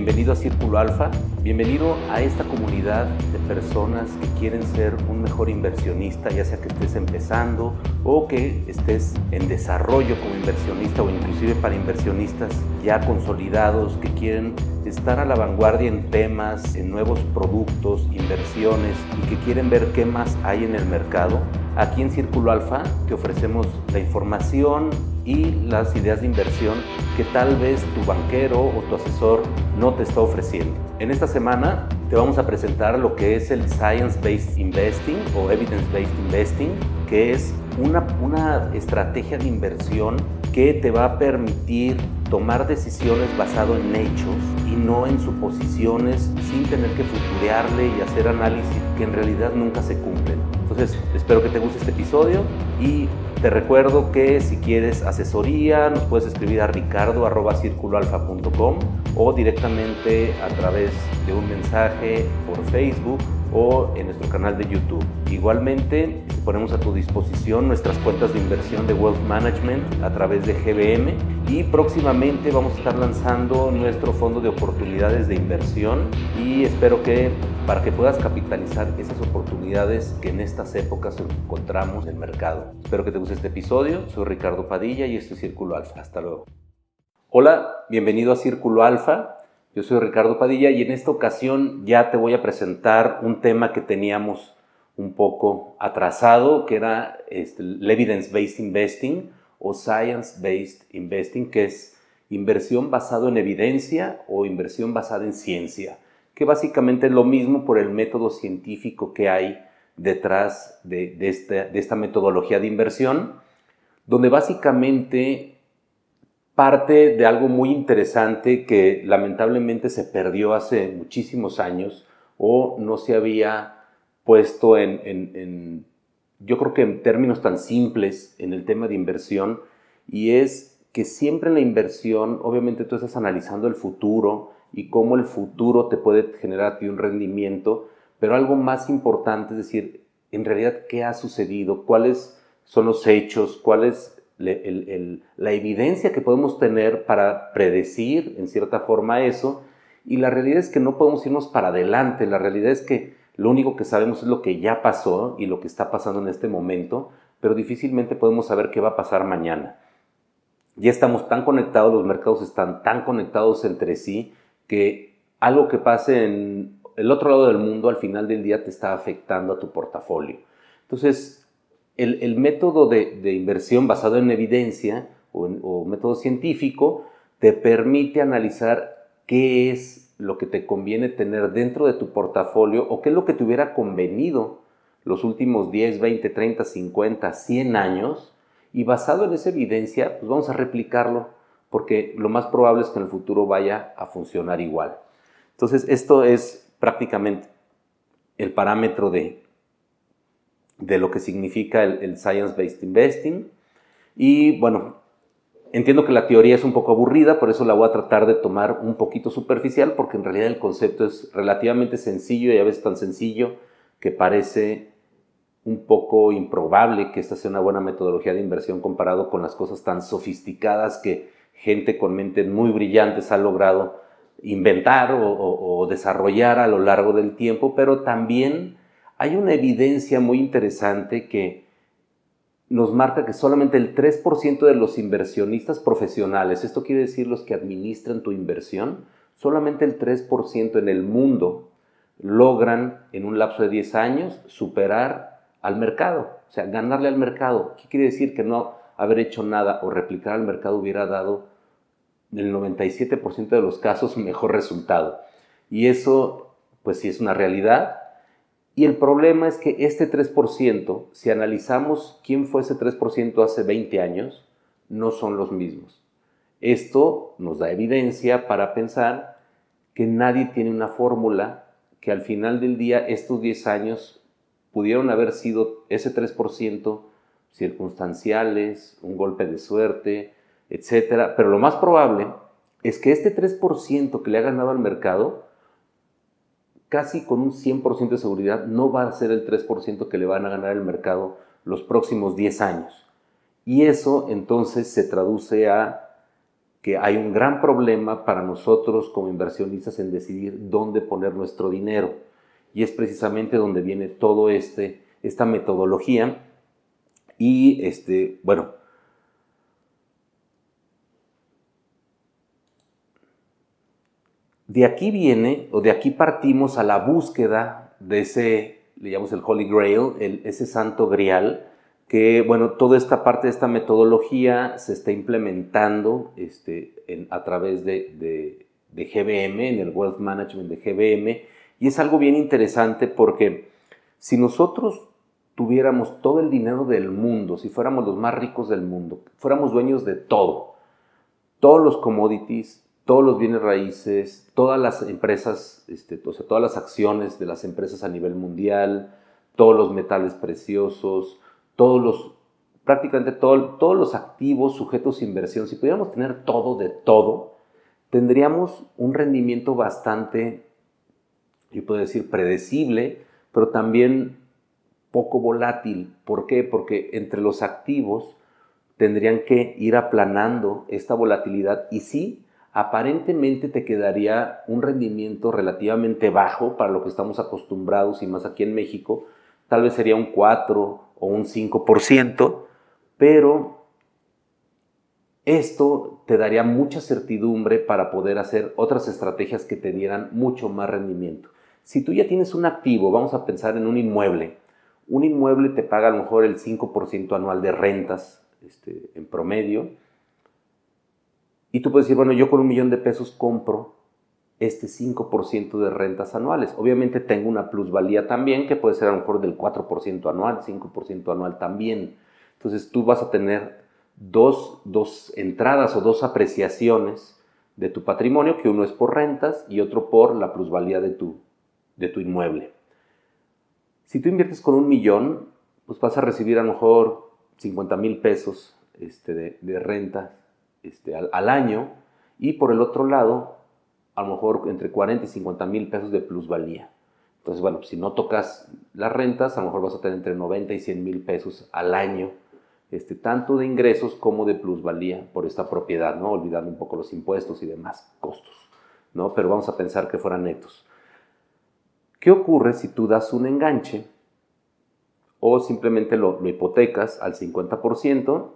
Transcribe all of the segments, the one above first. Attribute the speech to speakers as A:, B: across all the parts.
A: bienvenido a Círculo Alfa, bienvenido a esta comunidad de personas que quieren ser un mejor inversionista, ya sea que estés empezando o que estés en desarrollo como inversionista o inclusive para inversionistas ya consolidados que quieren estar a la vanguardia en temas, en nuevos productos, inversiones y que quieren ver qué más hay en el mercado. Aquí en Círculo Alfa te ofrecemos la información y las ideas de inversión que tal vez tu banquero o tu asesor no te está ofreciendo. En esta semana te vamos a presentar lo que es el Science-Based Investing o Evidence-Based Investing, que es una estrategia de inversión que te va a permitir tomar decisiones basado en hechos y no en suposiciones, sin tener que futurearle y hacer análisis que en realidad nunca se cumplen. Entonces, espero que te guste este episodio y te recuerdo que si quieres asesoría nos puedes escribir a ricardo@circuloalfa.com o directamente a través de un mensaje por Facebook o en nuestro canal de YouTube. Igualmente, ponemos a tu disposición nuestras cuentas de inversión de Wealth Management a través de GBM y próximamente vamos a estar lanzando nuestro fondo de oportunidades de inversión y espero que para que puedas capitalizar esas oportunidades que en estas épocas encontramos en el mercado. Espero que te guste este episodio. Soy Ricardo Padilla y esto es Círculo Alfa. Hasta luego. Hola, bienvenido a Círculo Alfa. Yo soy Ricardo Padilla y en esta ocasión ya te voy a presentar un tema que teníamos un poco atrasado, que era el Evidence-Based Investing o Science-Based Investing, que es inversión basada en evidencia o inversión basada en ciencia, que básicamente es lo mismo por el método científico que hay detrás de esta metodología de inversión, donde básicamente parte de algo muy interesante que lamentablemente se perdió hace muchísimos años o no se había puesto yo creo que en términos tan simples en el tema de inversión, y es que siempre en la inversión obviamente tú estás analizando el futuro y cómo el futuro te puede generar a ti un rendimiento, pero algo más importante es decir, en realidad qué ha sucedido, cuáles son los hechos, cuál es la evidencia que podemos tener para predecir en cierta forma eso, y la realidad es que no podemos irnos para adelante, la realidad es que lo único que sabemos es lo que ya pasó y lo que está pasando en este momento, pero difícilmente podemos saber qué va a pasar mañana. Ya estamos tan conectados, los mercados están tan conectados entre sí, que algo que pase en el otro lado del mundo al final del día te está afectando a tu portafolio. Entonces, el método de inversión basado en evidencia o método científico te permite analizar qué es lo que te conviene tener dentro de tu portafolio o qué es lo que te hubiera convenido los últimos 10, 20, 30, 50, 100 años, y basado en esa evidencia pues vamos a replicarlo porque lo más probable es que en el futuro vaya a funcionar igual. Entonces esto es prácticamente el parámetro de lo que significa el Science-Based Investing. Y bueno, entiendo que la teoría es un poco aburrida, por eso la voy a tratar de tomar un poquito superficial, porque en realidad el concepto es relativamente sencillo y a veces tan sencillo que parece un poco improbable que esta sea una buena metodología de inversión comparado con las cosas tan sofisticadas que gente con mentes muy brillantes ha logrado inventar o desarrollar a lo largo del tiempo, pero también hay una evidencia muy interesante que nos marca que solamente el 3% de los inversionistas profesionales, esto quiere decir los que administran tu inversión, solamente el 3% en el mundo logran en un lapso de 10 años superar al mercado, o sea, ganarle al mercado. ¿Qué quiere decir? Que no haber hecho nada o replicar al mercado hubiera dado en el 97% de los casos mejor resultado. Y eso, pues sí es una realidad. Y el problema es que este 3%, si analizamos quién fue ese 3% hace 20 años, no son los mismos. Esto nos da evidencia para pensar que nadie tiene una fórmula, que al final del día estos 10 años pudieron haber sido ese 3% circunstanciales, un golpe de suerte, etc. Pero lo más probable es que este 3% que le ha ganado al mercado casi con un 100% de seguridad no va a ser el 3% que le van a ganar el mercado los próximos 10 años. Y eso entonces se traduce a que hay un gran problema para nosotros como inversionistas en decidir dónde poner nuestro dinero. Y es precisamente donde viene todo esta metodología. Y bueno, de aquí viene, o de aquí partimos a la búsqueda de ese, le llamamos el Holy Grail, ese santo grial, que, bueno, toda esta parte de esta metodología se está implementando a través de GBM, en el Wealth Management de GBM, y es algo bien interesante porque si nosotros tuviéramos todo el dinero del mundo, si fuéramos los más ricos del mundo, fuéramos dueños de todo, todos los commodities, todos los bienes raíces, todas las empresas, o sea, todas las acciones de las empresas a nivel mundial, todos los metales preciosos, prácticamente todos los activos sujetos a inversión, si pudiéramos tener todo de todo, tendríamos un rendimiento bastante, yo puedo decir, predecible, pero también poco volátil. ¿Por qué? Porque entre los activos tendrían que ir aplanando esta volatilidad y sí, aparentemente te quedaría un rendimiento relativamente bajo para lo que estamos acostumbrados y más aquí en México, tal vez sería un 4 o un 5%, pero esto te daría mucha certidumbre para poder hacer otras estrategias que te dieran mucho más rendimiento. Si tú ya tienes un activo, vamos a pensar en un inmueble te paga a lo mejor el 5% anual de rentas en promedio, y tú puedes decir, bueno, yo con $1,000,000 compro este 5% de rentas anuales. Obviamente tengo una plusvalía también, que puede ser a lo mejor del 4% anual, 5% anual también. Entonces tú vas a tener dos entradas o dos apreciaciones de tu patrimonio, que uno es por rentas y otro por la plusvalía de tu inmueble. Si tú inviertes con $1,000,000, pues vas a recibir a lo mejor $50,000 de renta al año, y por el otro lado, a lo mejor entre $40,000 y $50,000 de plusvalía. Entonces, bueno, si no tocas las rentas, a lo mejor vas a tener entre $90,000 y $100,000 al año, tanto de ingresos como de plusvalía por esta propiedad, ¿no? Olvidando un poco los impuestos y demás costos, ¿no? Pero vamos a pensar que fueran netos. ¿Qué ocurre si tú das un enganche o simplemente lo hipotecas al 50%?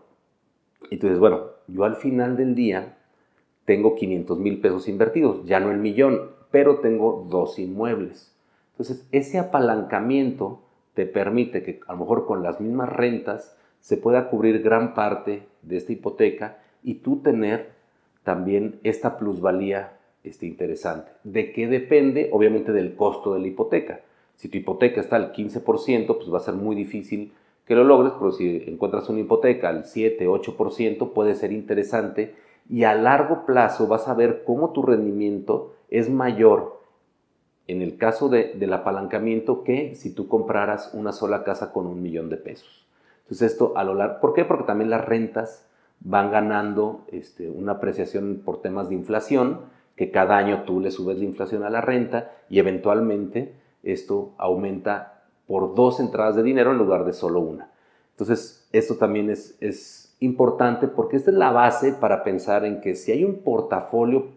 A: Y tú dices, bueno, yo al final del día tengo $500,000 invertidos, ya no el millón, pero tengo 2 inmuebles. Entonces, ese apalancamiento te permite que a lo mejor con las mismas rentas se pueda cubrir gran parte de esta hipoteca y tú tener también esta plusvalía interesante. ¿De qué depende? Obviamente del costo de la hipoteca. Si tu hipoteca está al 15%, pues va a ser muy difícil que lo logres, pero si encuentras una hipoteca al 7, 8%, puede ser interesante, y a largo plazo vas a ver cómo tu rendimiento es mayor en el caso del apalancamiento que si tú compraras una sola casa con $1,000,000. Entonces esto a lo largo, ¿por qué? Porque también las rentas van ganando una apreciación por temas de inflación, que cada año tú le subes la inflación a la renta y eventualmente esto aumenta por 2 entradas de dinero en lugar de solo una. Entonces esto también es importante porque esta es la base para pensar en que si hay un portafolio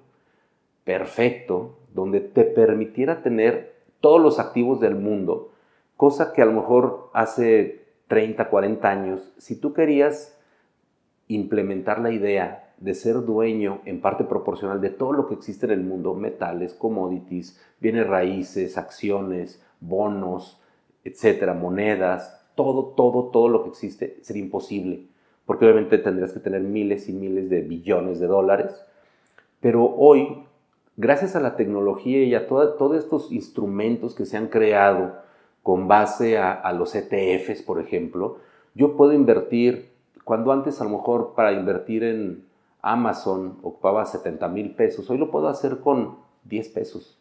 A: perfecto donde te permitiera tener todos los activos del mundo, cosa que a lo mejor hace 30, 40 años, si tú querías implementar la idea de ser dueño en parte proporcional de todo lo que existe en el mundo, metales, commodities, bienes raíces, acciones, bonos, etcétera, monedas, todo lo que existe, sería imposible, porque obviamente tendrías que tener miles y miles de billones de dólares, pero hoy, gracias a la tecnología y a todos estos instrumentos que se han creado con base a los ETFs, por ejemplo, yo puedo invertir, cuando antes a lo mejor para invertir en Amazon ocupaba $70,000, hoy lo puedo hacer con $10.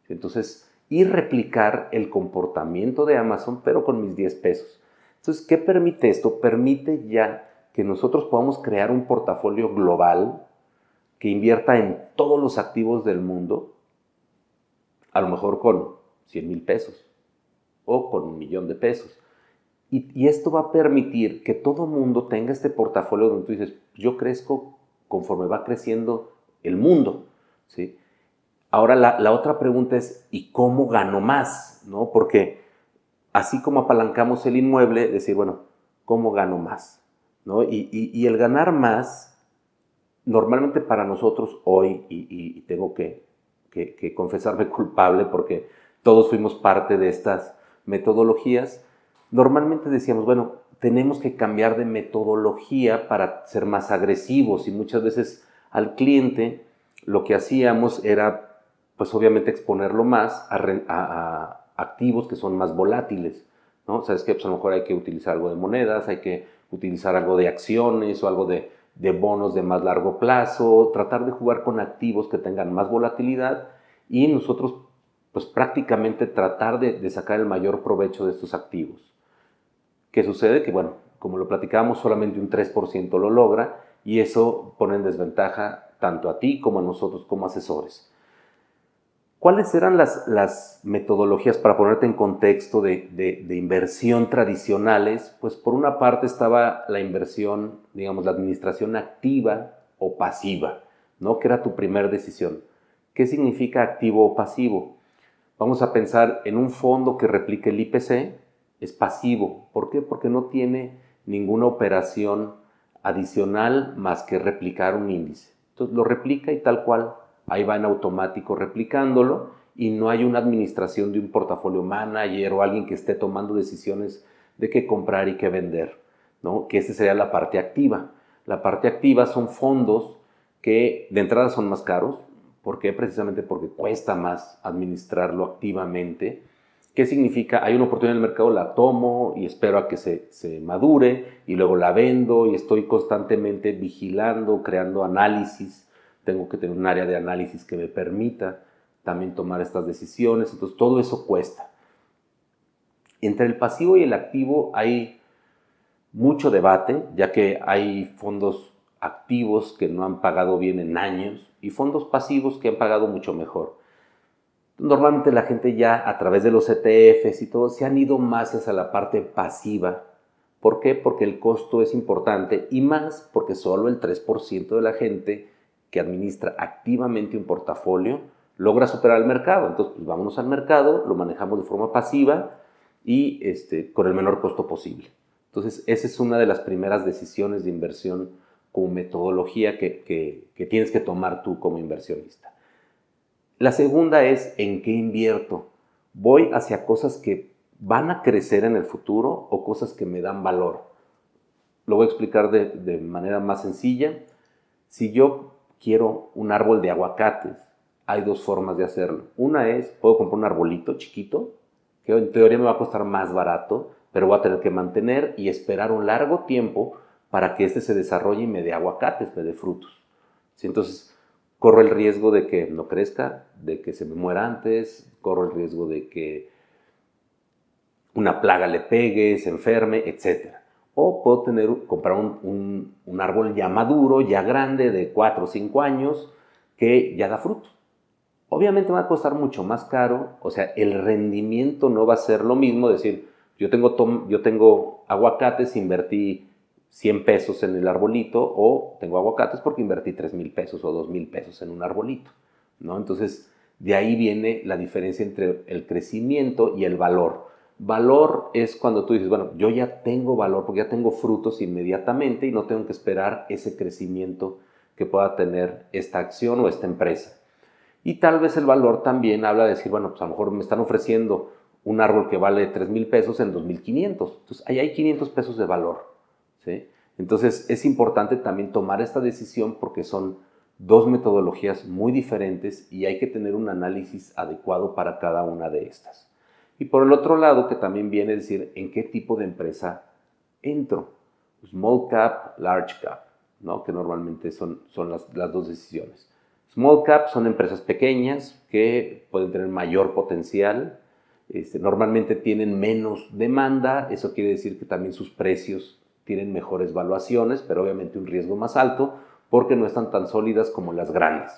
A: Entonces, y replicar el comportamiento de Amazon, pero con mis $10. Entonces, ¿qué permite esto? Permite ya que nosotros podamos crear un portafolio global que invierta en todos los activos del mundo, a lo mejor con $100,000 o con $1,000,000. Y esto va a permitir que todo mundo tenga este portafolio donde tú dices, yo crezco conforme va creciendo el mundo, ¿sí? Ahora la otra pregunta es, ¿y cómo gano más? ¿No? Porque así como apalancamos el inmueble, decir, bueno, ¿cómo gano más? ¿No? Y el ganar más, normalmente para nosotros hoy, y tengo que confesarme culpable porque todos fuimos parte de estas metodologías, normalmente decíamos, bueno, tenemos que cambiar de metodología para ser más agresivos y muchas veces al cliente lo que hacíamos era pues obviamente exponerlo más a activos que son más volátiles, ¿no? Sabes que pues a lo mejor hay que utilizar algo de monedas, hay que utilizar algo de acciones o algo de bonos de más largo plazo, tratar de jugar con activos que tengan más volatilidad y nosotros pues prácticamente tratar de sacar el mayor provecho de estos activos. ¿Qué sucede? Que bueno, como lo platicábamos, solamente un 3% lo logra y eso pone en desventaja tanto a ti como a nosotros como asesores. ¿Cuáles eran las metodologías para ponerte en contexto de inversión tradicionales? Pues por una parte estaba la inversión, digamos, la administración activa o pasiva, ¿no? Que era tu primera decisión. ¿Qué significa activo o pasivo? Vamos a pensar en un fondo que replique el IPC, es pasivo. ¿Por qué? Porque no tiene ninguna operación adicional más que replicar un índice. Entonces lo replica y tal cual ahí va en automático replicándolo y no hay una administración de un portafolio manager o alguien que esté tomando decisiones de qué comprar y qué vender, ¿no? Que esa sería la parte activa. La parte activa son fondos que de entrada son más caros. ¿Por qué? Precisamente porque cuesta más administrarlo activamente. ¿Qué significa? Hay una oportunidad en el mercado, la tomo y espero a que se madure y luego la vendo y estoy constantemente vigilando, creando análisis. Tengo que tener un área de análisis que me permita también tomar estas decisiones. Entonces, todo eso cuesta. Entre el pasivo y el activo hay mucho debate, ya que hay fondos activos que no han pagado bien en años y fondos pasivos que han pagado mucho mejor. Normalmente la gente ya a través de los ETFs y todo se han ido más hacia la parte pasiva. ¿Por qué? Porque el costo es importante y más porque solo el 3% de la gente que administra activamente un portafolio logra superar el mercado. Entonces, pues vámonos al mercado, lo manejamos de forma pasiva y con el menor costo posible. Entonces, esa es una de las primeras decisiones de inversión como metodología que tienes que tomar tú como inversionista. La segunda es ¿en qué invierto? ¿Voy hacia cosas que van a crecer en el futuro o cosas que me dan valor? Lo voy a explicar de manera más sencilla. Si yo quiero un árbol de aguacates, hay dos formas de hacerlo. Una es, puedo comprar un arbolito chiquito, que en teoría me va a costar más barato, pero voy a tener que mantener y esperar un largo tiempo para que se desarrolle y me dé aguacates, me dé frutos. ¿Sí? Entonces, corro el riesgo de que no crezca, de que se me muera antes, corro el riesgo de que una plaga le pegue, se enferme, etc. O puedo comprar un árbol ya maduro, ya grande, de 4 o 5 años, que ya da fruto. Obviamente va a costar mucho más caro, o sea, el rendimiento no va a ser lo mismo, decir, yo tengo aguacates, invertí 100 pesos en el arbolito, o tengo aguacates porque invertí 3,000 pesos o 2,000 pesos en un arbolito, ¿no? Entonces, de ahí viene la diferencia entre el crecimiento y el valor. Valor es cuando tú dices, bueno, yo ya tengo valor porque ya tengo frutos inmediatamente y no tengo que esperar ese crecimiento que pueda tener esta acción o esta empresa. Y tal vez el valor también habla de decir, bueno, pues a lo mejor me están ofreciendo un árbol que vale 3,000 pesos en 2,500. Entonces, ahí hay 500 pesos de valor, ¿sí? Entonces, es importante también tomar esta decisión porque son dos metodologías muy diferentes y hay que tener un análisis adecuado para cada una de estas. Y por el otro lado, que también viene a decir en qué tipo de empresa entro. Small cap, large cap, ¿no? Que normalmente son las dos decisiones. Small cap son empresas pequeñas que pueden tener mayor potencial, normalmente tienen menos demanda, eso quiere decir que también sus precios tienen mejores valuaciones, pero obviamente un riesgo más alto porque no están tan sólidas como las grandes.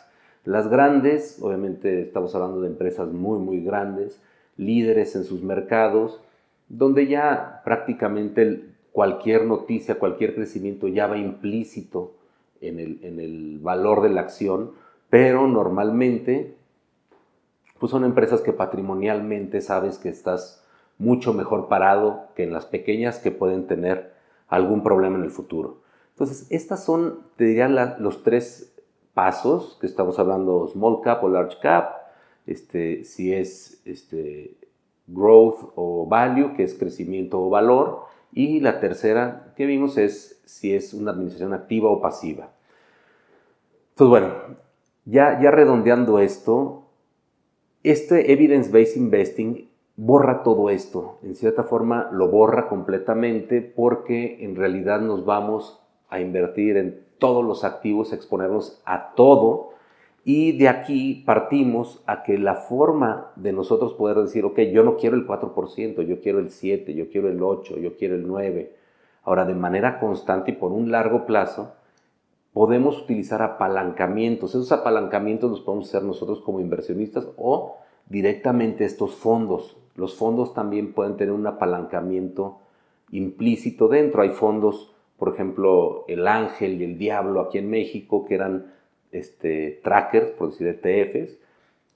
A: Las grandes, obviamente estamos hablando de empresas muy, muy grandes, líderes en sus mercados, donde ya prácticamente cualquier noticia, cualquier crecimiento ya va implícito en el valor de la acción, pero normalmente pues son empresas que patrimonialmente sabes que estás mucho mejor parado que en las pequeñas que pueden tener algún problema en el futuro. Entonces, estas son, te diría, los tres pasos que estamos hablando, small cap o large cap, si es growth o value, que es crecimiento o valor, y la tercera que vimos es si es una administración activa o pasiva. Entonces, bueno, ya redondeando esto, Evidence-Based Investing borra todo esto. En cierta forma lo borra completamente porque en realidad nos vamos a invertir en todos los activos, a exponernos a todo, y de aquí partimos a que la forma de nosotros poder decir, ok, yo no quiero el 4%, yo quiero el 7%, yo quiero el 8%, yo quiero el 9%. Ahora, de manera constante y por un largo plazo, podemos utilizar apalancamientos. Esos apalancamientos los podemos hacer nosotros como inversionistas o directamente estos fondos. Los fondos también pueden tener un apalancamiento implícito dentro. Hay fondos, por ejemplo, el Ángel y el Diablo aquí en México, que eran trackers, por decir ETFs,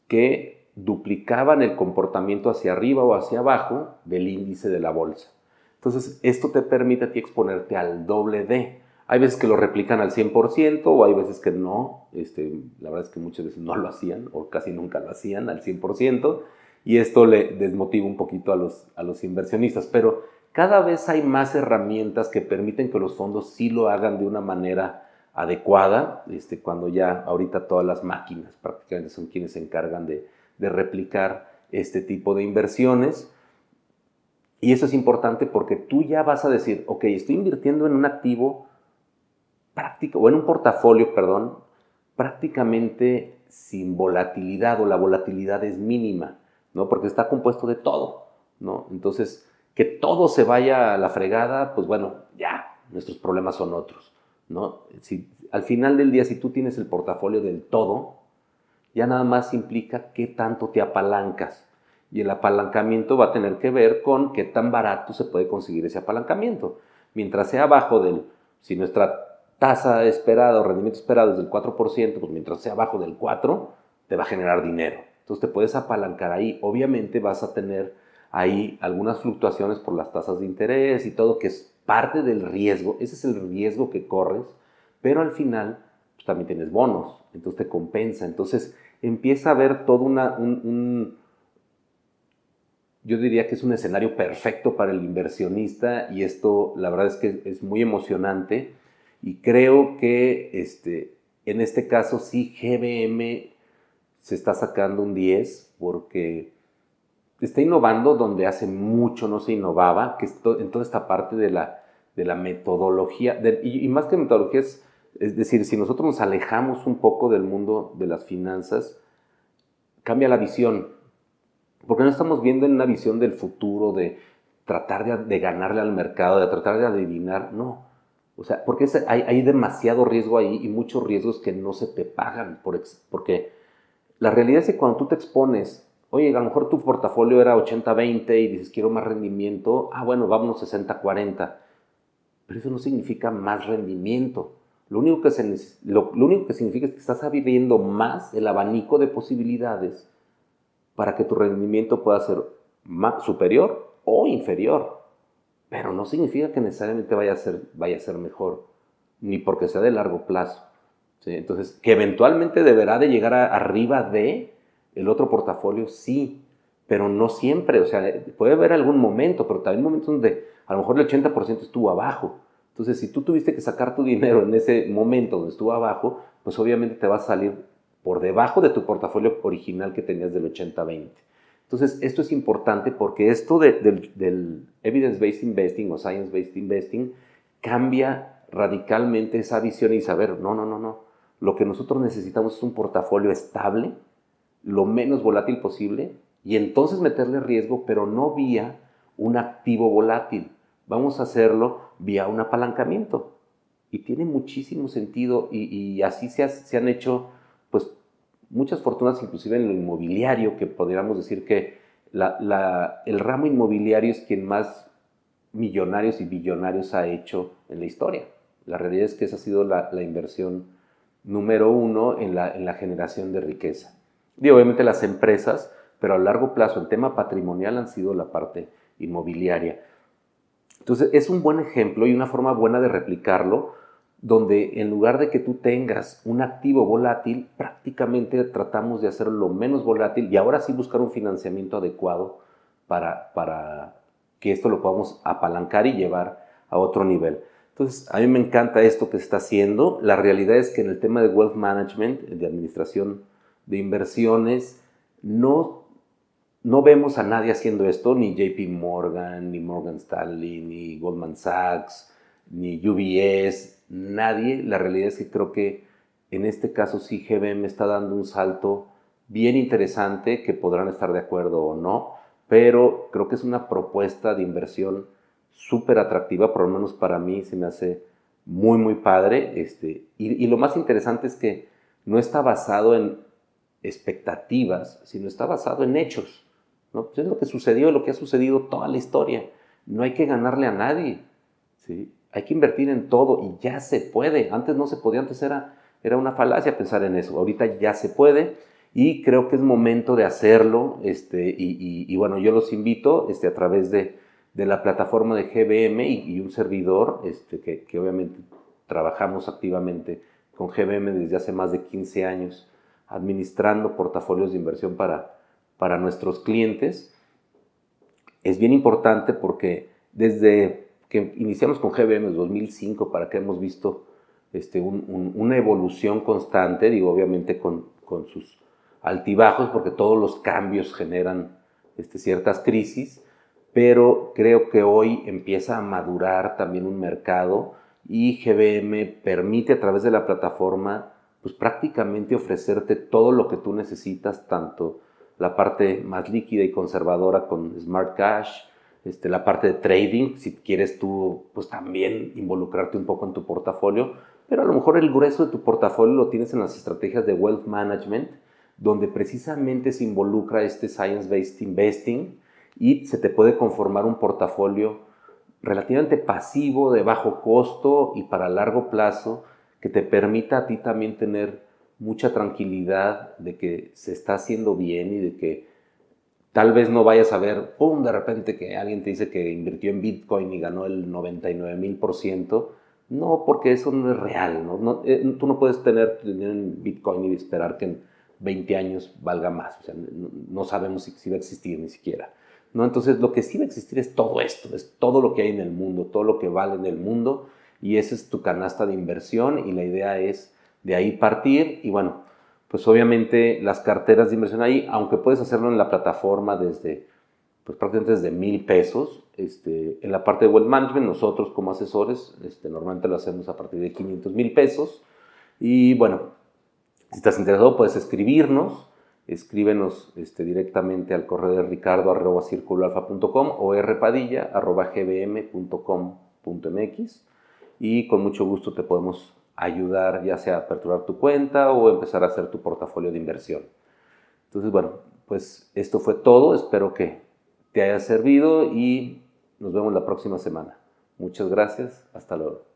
A: que duplicaban el comportamiento hacia arriba o hacia abajo del índice de la bolsa. Entonces, esto te permite a ti exponerte al doble de. Hay veces que lo replican al 100% o hay veces que no. La verdad es que muchas veces no lo hacían o casi nunca lo hacían al 100%, y esto le desmotiva un poquito a los inversionistas. Pero cada vez hay más herramientas que permiten que los fondos sí lo hagan de una manera adecuada, cuando ya ahorita todas las máquinas prácticamente son quienes se encargan de replicar este tipo de inversiones. Y eso es importante porque tú ya vas a decir, ok, estoy invirtiendo en un activo práctico, o en un portafolio, perdón, prácticamente sin volatilidad, o la volatilidad es mínima, ¿no? Porque está compuesto de todo, ¿no? Entonces, que todo se vaya a la fregada, pues bueno, ya, nuestros problemas son otros, ¿no? Al final del día, si tú tienes el portafolio del todo, ya nada más implica qué tanto te apalancas. Y el apalancamiento va a tener que ver con qué tan barato se puede conseguir ese apalancamiento. Mientras sea abajo si nuestra tasa esperada o rendimiento esperado es del 4%, pues mientras sea abajo del 4%, te va a generar dinero. Entonces te puedes apalancar ahí. Obviamente vas a tener ahí algunas fluctuaciones por las tasas de interés y todo, que es parte del riesgo. Ese es el riesgo que corres, pero al final pues, también tienes bonos, entonces te compensa. Entonces empieza a haber todo yo diría que es un escenario perfecto para el inversionista, y esto la verdad es que es muy emocionante, y creo que en este caso sí GBM se está sacando un 10 porque está innovando donde hace mucho no se innovaba, que es en toda esta parte de la metodología, y más que metodología es decir, si nosotros nos alejamos un poco del mundo de las finanzas, cambia la visión, porque no estamos viendo en una visión del futuro, de tratar de ganarle al mercado, de tratar de adivinar, no. O sea, porque hay demasiado riesgo ahí, y muchos riesgos que no se te pagan, porque la realidad es que cuando tú te expones, oye, a lo mejor tu portafolio era 80-20 y dices, quiero más rendimiento, bueno, vámonos 60-40, pero eso no significa más rendimiento. Lo único que significa es que estás abriendo más el abanico de posibilidades para que tu rendimiento pueda ser superior o inferior. Pero no significa que necesariamente vaya a ser mejor, ni porque sea de largo plazo, ¿sí? Entonces, que eventualmente deberá de llegar arriba de el otro portafolio, sí, pero no siempre. O sea, puede haber algún momento, pero también momentos donde a lo mejor el 80% estuvo abajo. Entonces, si tú tuviste que sacar tu dinero en ese momento donde estuvo abajo, pues obviamente te va a salir por debajo de tu portafolio original que tenías del 80-20. Entonces, esto es importante porque esto del Evidence-Based Investing o Science-Based Investing cambia radicalmente esa visión y saber, no. Lo que nosotros necesitamos es un portafolio estable, lo menos volátil posible, y entonces meterle riesgo, pero no vía un activo volátil. Vamos a hacerlo vía un apalancamiento. Y tiene muchísimo sentido, y así se han hecho pues muchas fortunas, inclusive en lo inmobiliario, que podríamos decir que el ramo inmobiliario es quien más millonarios y billonarios ha hecho en la historia. La realidad es que esa ha sido la inversión número uno en la generación de riqueza. Y obviamente las empresas, pero a largo plazo, el tema patrimonial han sido la parte inmobiliaria. Entonces, es un buen ejemplo y una forma buena de replicarlo, donde en lugar de que tú tengas un activo volátil, prácticamente tratamos de hacerlo lo menos volátil y ahora sí buscar un financiamiento adecuado para que esto lo podamos apalancar y llevar a otro nivel. Entonces, a mí me encanta esto que se está haciendo. La realidad es que en el tema de wealth management, de administración de inversiones, no vemos a nadie haciendo esto, ni JP Morgan, ni Morgan Stanley, ni Goldman Sachs, ni UBS, nadie. La realidad es que creo que en este caso sí GBM está dando un salto bien interesante, que podrán estar de acuerdo o no, pero creo que es una propuesta de inversión súper atractiva, por lo menos para mí se me hace muy, muy padre. Y lo más interesante es que no está basado en expectativas, sino está basado en hechos, ¿no? Pues es lo que sucedió, lo que ha sucedido toda la historia. No hay que ganarle a nadie, ¿sí? Hay que invertir en todo y ya se puede. Antes no se podía, antes era una falacia pensar en eso. Ahorita ya se puede y creo que es momento de hacerlo. Y bueno, yo los invito a través de la plataforma de GBM y un servidor que obviamente trabajamos activamente con GBM desde hace más de 15 años administrando portafolios de inversión para nuestros clientes. Es bien importante porque desde que iniciamos con GBM en 2005 para acá hemos visto una evolución constante, digo, obviamente con sus altibajos, porque todos los cambios generan ciertas crisis, pero creo que hoy empieza a madurar también un mercado y GBM permite a través de la plataforma pues prácticamente ofrecerte todo lo que tú necesitas, tanto la parte más líquida y conservadora con Smart Cash, la parte de trading, si quieres tú pues también involucrarte un poco en tu portafolio, pero a lo mejor el grueso de tu portafolio lo tienes en las estrategias de wealth management, donde precisamente se involucra science-based investing y se te puede conformar un portafolio relativamente pasivo, de bajo costo y para largo plazo, que te permita a ti también tener mucha tranquilidad de que se está haciendo bien y de que tal vez no vayas a ver, ¡pum!, de repente que alguien te dice que invirtió en Bitcoin y ganó el 99,000%. No, porque eso no es real, ¿no? Tú no puedes tener dinero en Bitcoin y esperar que en 20 años valga más. O sea, no sabemos si va a existir ni siquiera, ¿no? Entonces, lo que sí va a existir es todo esto, es todo lo que hay en el mundo, todo lo que vale en el mundo, y esa es tu canasta de inversión, y la idea es de ahí partir. Y bueno, pues obviamente las carteras de inversión ahí, aunque puedes hacerlo en la plataforma pues prácticamente desde 1,000 pesos, en la parte de wealth management, nosotros como asesores, normalmente lo hacemos a partir de 500,000 pesos. Y bueno, si estás interesado, puedes escríbenos directamente al correo de ricardo@circuloalfa.com o rpadilla@gbm.com.mx, y con mucho gusto te podemos ayudar, ya sea a aperturar tu cuenta o empezar a hacer tu portafolio de inversión. Entonces, bueno, pues esto fue todo. Espero que te haya servido y nos vemos la próxima semana. Muchas gracias. Hasta luego.